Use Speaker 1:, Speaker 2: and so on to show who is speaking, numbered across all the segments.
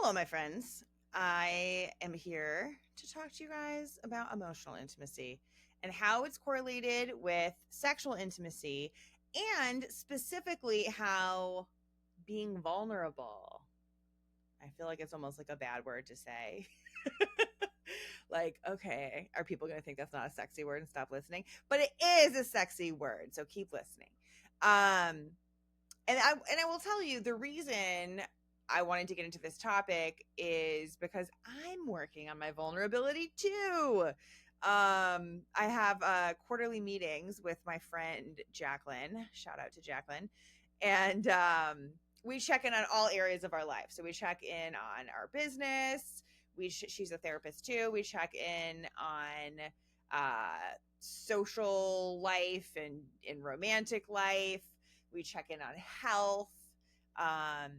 Speaker 1: Hello, my friends. I am here to talk to you guys about emotional intimacy and how it's correlated with sexual intimacy, and specifically how being vulnerable. I feel like it's almost like a bad word to say. Like, okay, are people going to think that's not a sexy word and stop listening? But it is a sexy word, so keep listening. Um, and I will tell you the reason I wanted to get into this topic is because I'm working on my vulnerability too. I have quarterly meetings with my friend Jacqueline. Shout out to Jacqueline, and we check in on all areas of our life. So we check in on our business. She's a therapist too. We check in on social life and in romantic life. We check in on health, um,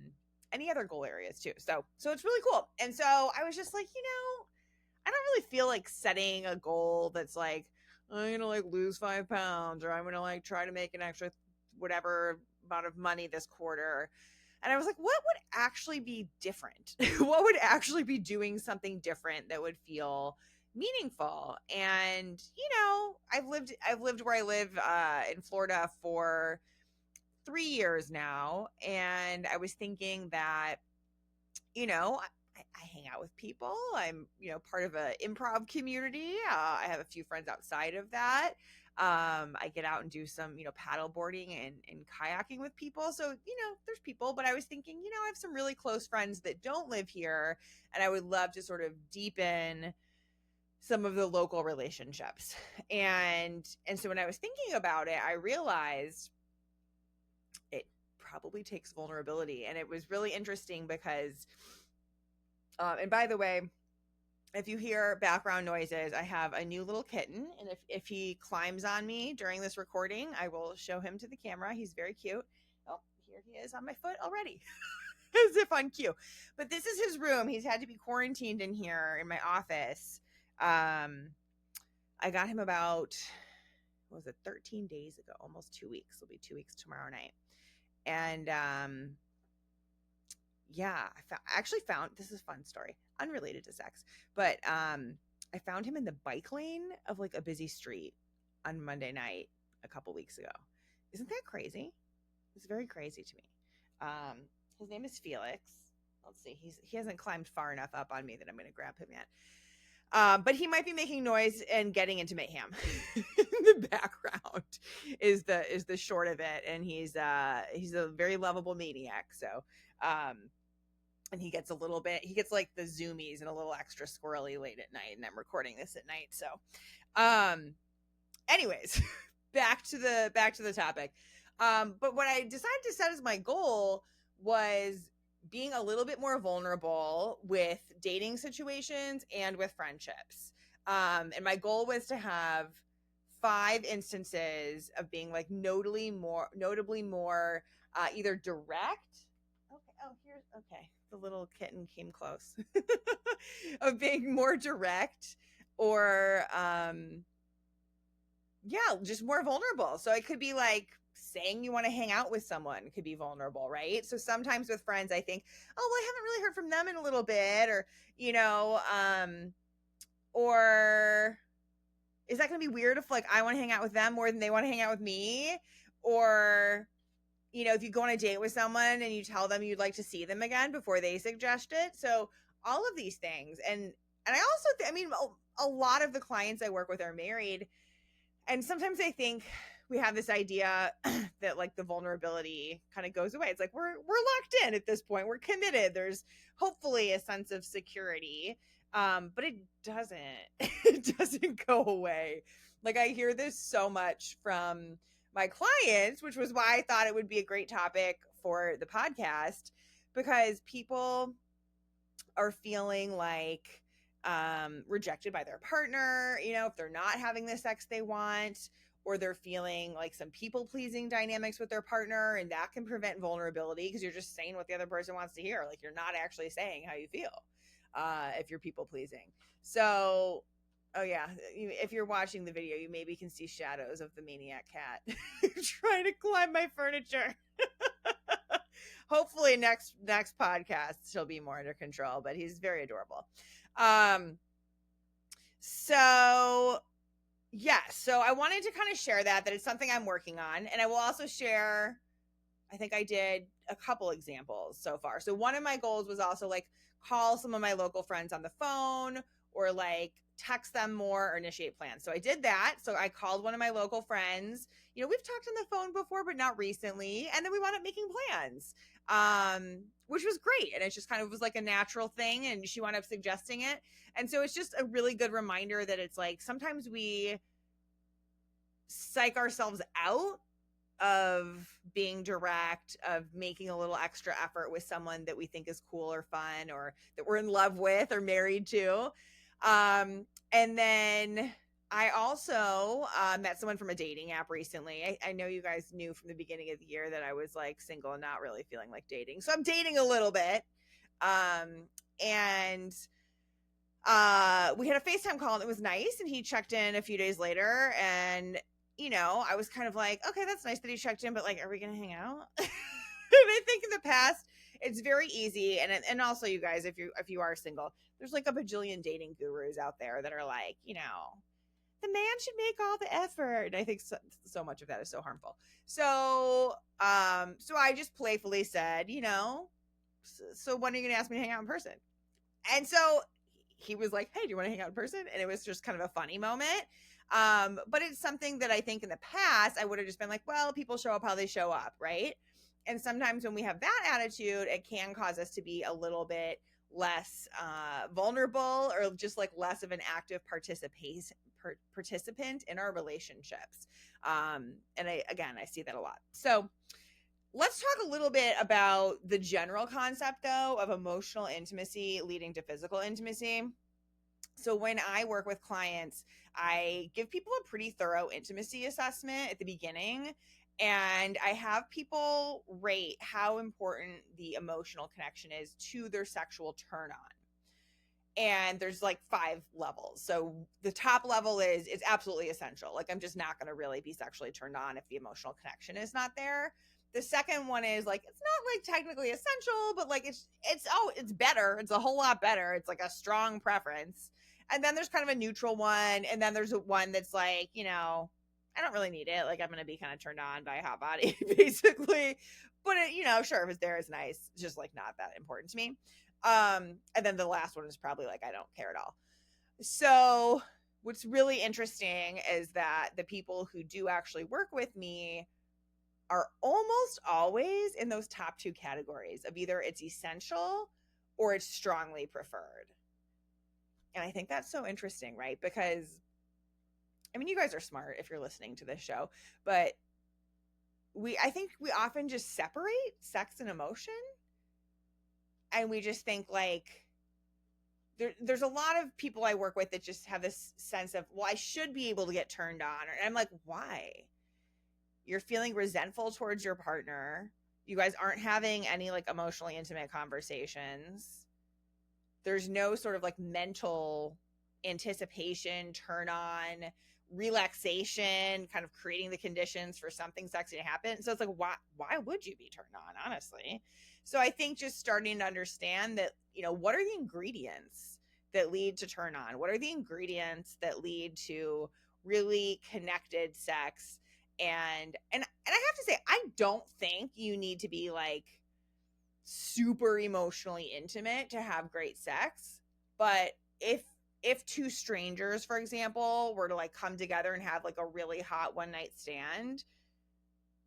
Speaker 1: any other goal areas too. So it's really cool. And so I was just like, I don't really feel like setting a goal that's like, I'm gonna like lose 5 pounds, or I'm gonna like try to make an extra whatever amount of money this quarter. And I was like, what would actually be different? What would actually be doing something different that would feel meaningful? And I've lived where I live in Florida for 3 years now, and I was thinking that, I hang out with people. I'm, part of an improv community. I have a few friends outside of that. I get out and do some, paddle boarding and kayaking with people. So, there's people, but I was thinking, I have some really close friends that don't live here, and I would love to sort of deepen some of the local relationships. And so when I was thinking about it, I realized it probably takes vulnerability. And it was really interesting because, and by the way, if you hear background noises, I have a new little kitten. And if he climbs on me during this recording, I will show him to the camera. He's very cute. Oh, here he is on my foot already. As if on cue. But this is his room. He's had to be quarantined in here in my office. I got him about, 13 days ago, almost 2 weeks. It'll be 2 weeks tomorrow night. And I actually found, this is a fun story, unrelated to sex, but I found him in the bike lane of like a busy street on Monday night a couple weeks ago. Isn't that crazy? It's very crazy to me. His name is Felix. Let's see, he hasn't climbed far enough up on me that I'm going to grab him yet. But he might be making noise and getting into mayhem. In the background is the short of it, and he's a very lovable maniac. So, and he gets like the zoomies and a little extra squirrely late at night, and I'm recording this at night. So, anyways, back to the topic. But what I decided to set as my goal was being a little bit more vulnerable with dating situations and with friendships. And my goal was to have 5 instances of being like notably more either direct. Okay. The little kitten came close. Of being more direct, or just more vulnerable. So it could be like saying you want to hang out with someone could be vulnerable, right? So sometimes with friends, I think, oh, well, I haven't really heard from them in a little bit, or, or is that going to be weird if like I want to hang out with them more than they want to hang out with me? Or, if you go on a date with someone and you tell them you'd like to see them again before they suggest it. So all of these things. And I also, a lot of the clients I work with are married. And sometimes I think we have this idea that like the vulnerability kind of goes away. It's like we're locked in at this point. We're committed. There's hopefully a sense of security, but it doesn't. It doesn't go away. Like I hear this so much from my clients, which was why I thought it would be a great topic for the podcast, because people are feeling like rejected by their partner, if they're not having the sex they want, or they're feeling like some people pleasing dynamics with their partner, and that can prevent vulnerability because you're just saying what the other person wants to hear. Like you're not actually saying how you feel if you're people pleasing. So, oh yeah, if you're watching the video, you maybe can see shadows of the maniac cat trying to climb my furniture. Hopefully next podcast she'll be more under control, but he's very adorable. So yeah, so I wanted to kind of share that it's something I'm working on, and I will also share, I think I did a couple examples so far. So one of my goals was also like call some of my local friends on the phone, or like text them more, or initiate plans. So I did that. So I called one of my local friends. You know, we've talked on the phone before, but not recently. And then we wound up making plans, which was great. And it just kind of was like a natural thing. And she wound up suggesting it. And so it's just a really good reminder that it's like sometimes we psych ourselves out of being direct, of making a little extra effort with someone that we think is cool or fun, or that we're in love with or married to. And then I also met someone from a dating app recently. I know you guys knew from the beginning of the year that I was like single and not really feeling like dating. So I'm dating a little bit. And we had a FaceTime call and it was nice. And he checked in a few days later, and you know, I was kind of like, okay, that's nice that he checked in, but like, are we going to hang out? And I think in the past, it's very easy. And also you guys, if you are single, there's like a bajillion dating gurus out there that are like, you know, the man should make all the effort. And I think so much of that is so harmful. So I just playfully said, you know, so when are you going to ask me to hang out in person? And so he was like, hey, do you want to hang out in person? And it was just kind of a funny moment. But it's something that I think in the past I would have just been like, well, people show up how they show up, right? And sometimes when we have that attitude, it can cause us to be a little bit less vulnerable, or just like less of an active participant in our relationships. And I see that a lot. So let's talk a little bit about the general concept, though, of emotional intimacy leading to physical intimacy. So when I work with clients, I give people a pretty thorough intimacy assessment at the beginning, and I have people rate how important the emotional connection is to their sexual turn on. And there's like 5 levels. So the top level is it's absolutely essential. Like, I'm just not going to really be sexually turned on if the emotional connection is not there. The second one is like, it's not like technically essential, but like it's better. It's a whole lot better. It's like a strong preference. And then there's kind of a neutral one. And then there's one that's like, you know, I don't really need it. Like, I'm going to be kind of turned on by a hot body, basically. But, you know, sure, if it's there, it's nice. It's just like not that important to me. And then the last one is probably like, I don't care at all. So what's really interesting is that the people who do actually work with me are almost always in those top 2 categories of either it's essential or it's strongly preferred. And I think that's so interesting, right? Because, I mean, you guys are smart if you're listening to this show, but I think we often just separate sex and emotion. And we just think like, there's a lot of people I work with that just have this sense of, well, I should be able to get turned on. And I'm like, why? You're feeling resentful towards your partner. You guys aren't having any like emotionally intimate conversations. There's no sort of like mental anticipation, turn on, relaxation, kind of creating the conditions for something sexy to happen. So it's like, why would you be turned on, honestly? So I think just starting to understand that, you know, what are the ingredients that lead to turn on? What are the ingredients that lead to really connected sex? And I have to say, I don't think you need to be like super emotionally intimate to have great sex. But if 2 strangers, for example, were to like come together and have like a really hot one night stand,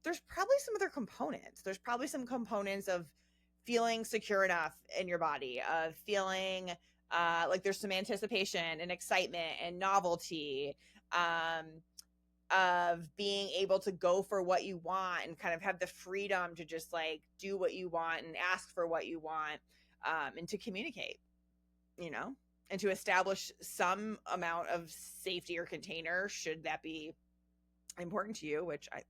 Speaker 1: there's probably some other components. There's probably some components of feeling secure enough in your body, of feeling like there's some anticipation and excitement and novelty, of being able to go for what you want and kind of have the freedom to just like do what you want and ask for what you want, and to communicate, you know, and to establish some amount of safety or container should that be important to you, which I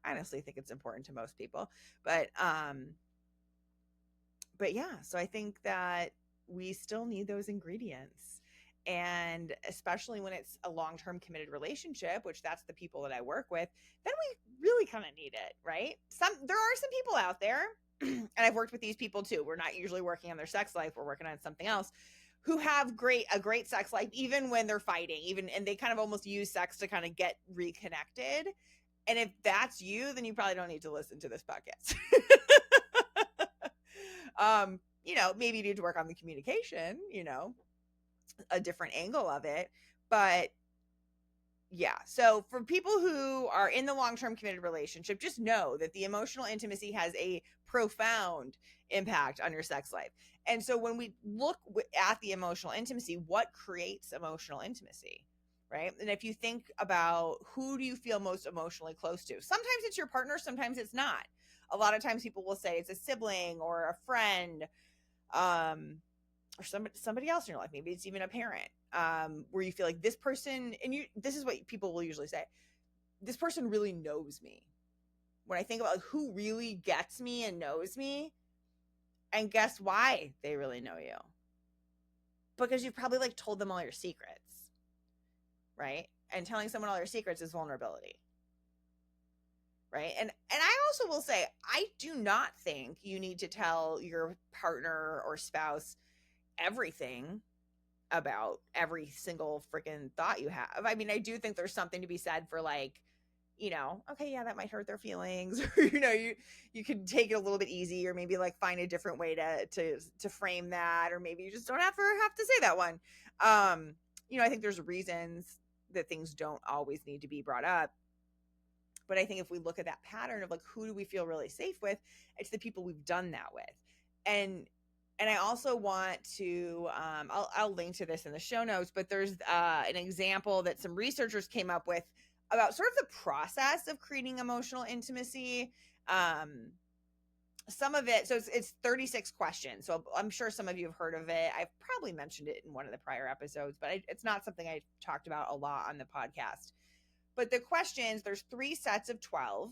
Speaker 1: honestly think it's important to most people. But yeah, so I think that we still need those ingredients. And especially when it's a long-term committed relationship, which that's the people that I work with, then we really kind of need it, right? There are some people out there and I've worked with these people too. We're not usually working on their sex life, we're working on something else, who have a great sex life even when they're fighting, even, and they kind of almost use sex to kind of get reconnected. And if that's you, then you probably don't need to listen to this podcast. Maybe you need to work on the communication, a different angle of it. But yeah, so for people who are in the long-term committed relationship, just know that the emotional intimacy has a profound impact on your sex life. And so when we look at the emotional intimacy, what creates emotional intimacy, right? And if you think about who do you feel most emotionally close to, sometimes it's your partner, sometimes it's not. A lot of times people will say it's a sibling or a friend, or somebody else in your life. Maybe it's even a parent, where you feel like this person, and this is what people will usually say, this person really knows me. When I think about who really gets me and knows me, and guess why they really know you? Because you've probably like told them all your secrets, right? And telling someone all your secrets is vulnerability, right? And I also will say, I do not think you need to tell your partner or spouse everything about every single freaking thought you have. I mean, I do think there's something to be said for like, okay, yeah, that might hurt their feelings, or you could take it a little bit easy, or maybe like find a different way to frame that, or maybe you just don't have to say that one. I think there's reasons that things don't always need to be brought up. But I think if we look at that pattern of like, who do we feel really safe with, it's the people we've done that with. And I also want to, I'll link to this in the show notes, but there's an example that some researchers came up with about sort of the process of creating emotional intimacy. Some of it, so it's 36 questions. So I'm sure some of you have heard of it. I've probably mentioned it in one of the prior episodes, but it's not something I talked about a lot on the podcast. But the questions, there's 3 sets of 12,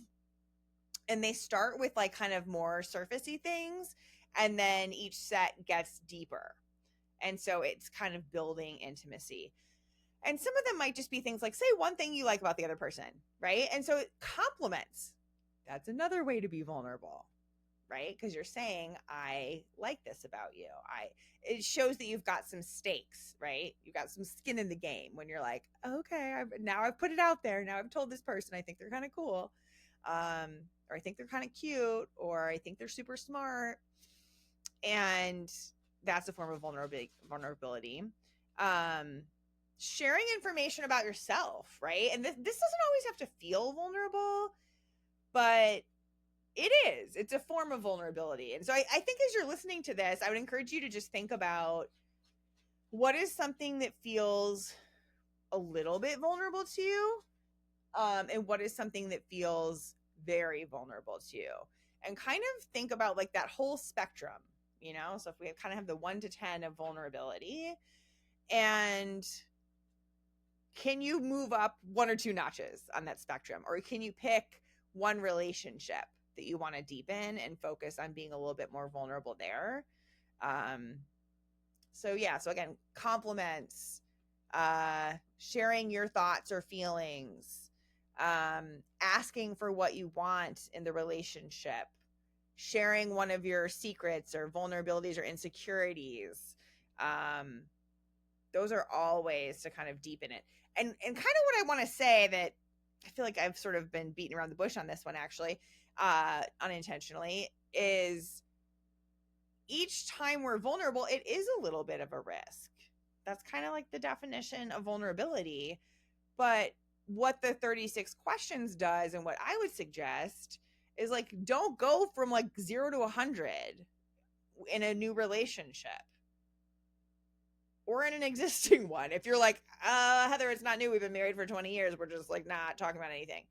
Speaker 1: and they start with like kind of more surfacey things, and then each set gets deeper. And so it's kind of building intimacy. And some of them might just be things like, say one thing you like about the other person, right? And so it compliments. That's another way to be vulnerable, right? Because you're saying, I like this about you. It shows that you've got some stakes, right? You've got some skin in the game when you're like, okay, now I've put it out there. Now I've told this person I think they're kind of cool, or I think they're kind of cute, or I think they're super smart. And that's a form of vulnerability. Sharing information about yourself, right? And this doesn't always have to feel vulnerable, but it's a form of vulnerability. And so I think as you're listening to this, I would encourage you to just think about what is something that feels a little bit vulnerable to you, and what is something that feels very vulnerable to you, and kind of think about like that whole spectrum, so if we kind of have the 1 to 10 of vulnerability, and can you move up 1 or 2 notches on that spectrum, or can you pick one relationship that you want to deepen and focus on being a little bit more vulnerable there? So again, compliments, sharing your thoughts or feelings, asking for what you want in the relationship, sharing one of your secrets or vulnerabilities or insecurities. Those are all ways to kind of deepen it. And kind of what I want to say, that I feel like I've sort of been beating around the bush on this one, actually, unintentionally, is each time we're vulnerable, it is a little bit of a risk. That's kind of like the definition of vulnerability. But what the 36 questions does, and what I would suggest, is like, don't go from like 0 to 100 in a new relationship or in an existing one. If you're like, Heather, it's not new, we've been married for 20 years, we're just like not talking about anything.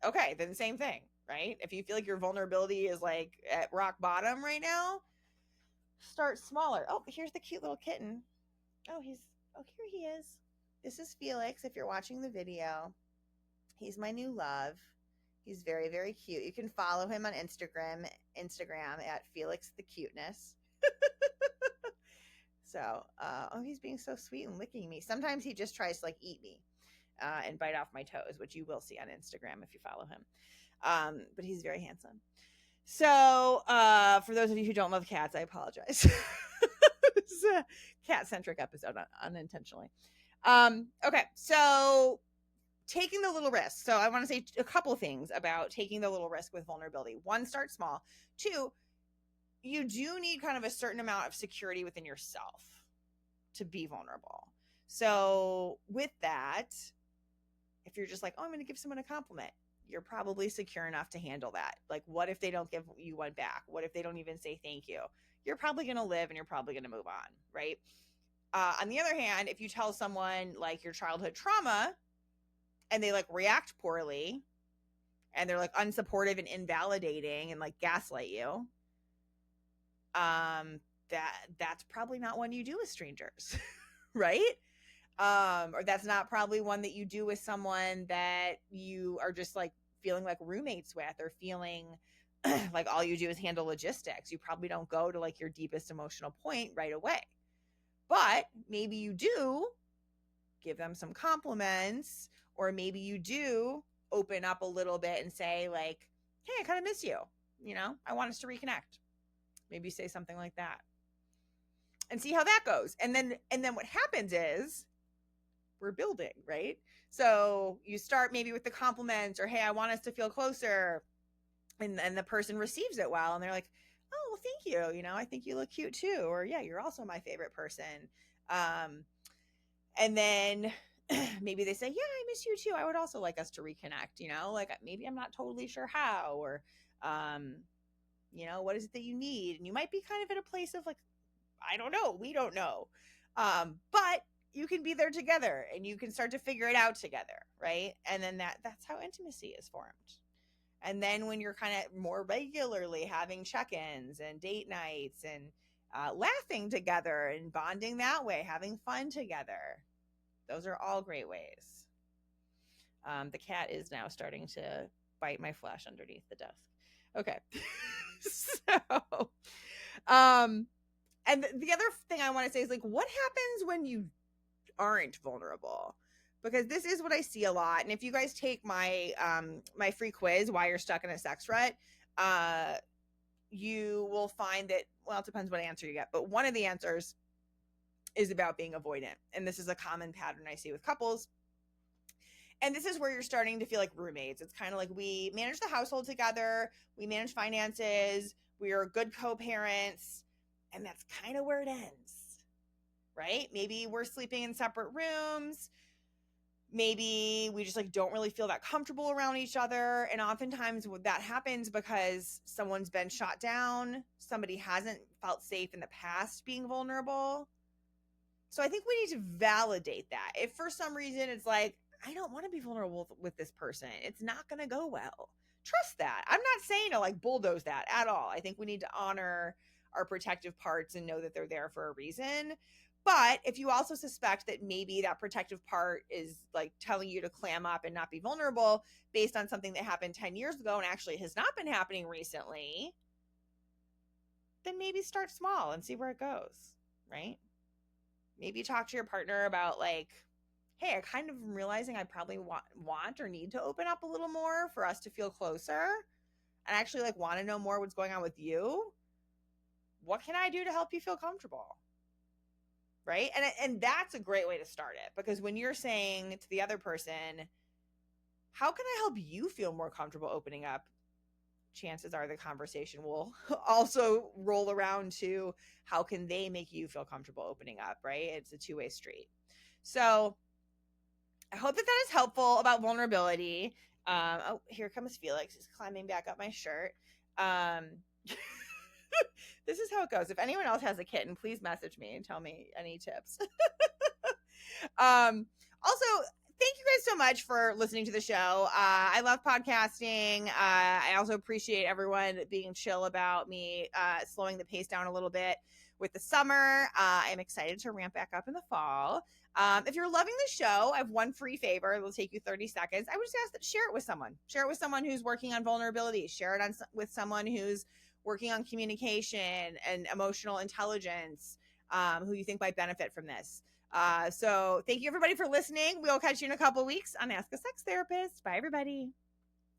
Speaker 1: Okay, then same thing, right? If you feel like your vulnerability is like at rock bottom right now, start smaller. Oh, here's the cute little kitten. Oh, here he is. This is Felix, if you're watching the video. He's my new love. He's very, very cute. You can follow him on Instagram at Felix the Cuteness. So, he's being so sweet and licking me. Sometimes he just tries to like eat me and bite off my toes, which you will see on Instagram if you follow him. But he's very handsome. So, for those of you who don't love cats, I apologize. This is a cat-centric episode, unintentionally. Okay, so taking the little risk. So I want to say a couple things about taking the little risk with vulnerability. One, start small. Two, you do need kind of a certain amount of security within yourself to be vulnerable. So with that, if you're just like, oh, I'm going to give someone a compliment, you're probably secure enough to handle that. Like, what if they don't give you one back? What if they don't even say thank you? You're probably going to live and you're probably going to move on, right? On the other hand, if you tell someone like your childhood trauma and they like react poorly and they're like unsupportive and invalidating and like gaslight you, that's probably not one you do with strangers, right? Or that's not probably one that you do with someone that you are just like feeling like roommates with, or feeling like all you do is handle logistics. You probably don't go to like your deepest emotional point right away. But maybe you do give them some compliments, or maybe you do open up a little bit and say like, hey, I kind of miss you. You know, I want us to reconnect. Maybe say something like that and see how that goes. And then what happens is we're building, right? So you start maybe with the compliments, or hey, I want us to feel closer. And the person receives it well, and they're like, oh, well, thank you. You know, I think you look cute too. Or yeah, you're also my favorite person. And then maybe they say, yeah, I miss you too. I would also like us to reconnect, you know, like maybe I'm not totally sure how, or, you know, what is it that you need? And you might be kind of in a place of like, I don't know. We don't know. But you can be there together and you can start to figure it out together. Right. And then that's how intimacy is formed. And then when you're kind of more regularly having check-ins and date nights and laughing together and bonding that way, having fun together, those are all great ways. The cat is now starting to bite my flesh underneath the desk. Okay. So, and the other thing I want to say is like, what happens when you aren't vulnerable? Because this is what I see a lot. And if you guys take my my free quiz, why you're stuck in a sex rut, you will find that, well, it depends what answer you get, but one of the answers is about being avoidant. And this is a common pattern I see with couples. And this is where you're starting to feel like roommates. It's kind of like we manage the household together, we manage finances, we are good co-parents, and that's kind of where it ends, right? Maybe we're sleeping in separate rooms. Maybe we just like don't really feel that comfortable around each other. And oftentimes that happens because someone's been shot down. Somebody hasn't felt safe in the past being vulnerable. So I think we need to validate that. If for some reason it's like, I don't want to be vulnerable with this person, it's not going to go well. Trust that. I'm not saying to like bulldoze that at all. I think we need to honor our protective parts and know that they're there for a reason. But if you also suspect that maybe that protective part is like telling you to clam up and not be vulnerable based on something that happened 10 years ago and actually has not been happening recently, then maybe start small and see where it goes, right? Maybe talk to your partner about like, hey, I kind of am realizing I probably want or need to open up a little more for us to feel closer. And actually like want to know more what's going on with you. What can I do to help you feel comfortable? Right? And that's a great way to start it, because when you're saying to the other person, how can I help you feel more comfortable opening up? Chances are the conversation will also roll around to how can they make you feel comfortable opening up, right? It's a two-way street. So I hope that is helpful about vulnerability. Oh, here comes Felix. He's climbing back up my shirt. This is how it goes. If anyone else has a kitten, please message me and tell me any tips. Also, thank you guys so much for listening to the show. I love podcasting. I also appreciate everyone being chill about me slowing the pace down a little bit with the summer. I'm excited to ramp back up in the fall. If you're loving the show, I have one free favor. It'll take you 30 seconds. I would just ask that share it with someone. Share it with someone who's working on vulnerability. Share it with someone who's working on communication and emotional intelligence, who you think might benefit from this. So thank you everybody for listening. We'll catch you in a couple of weeks on Ask a Sex Therapist. Bye everybody.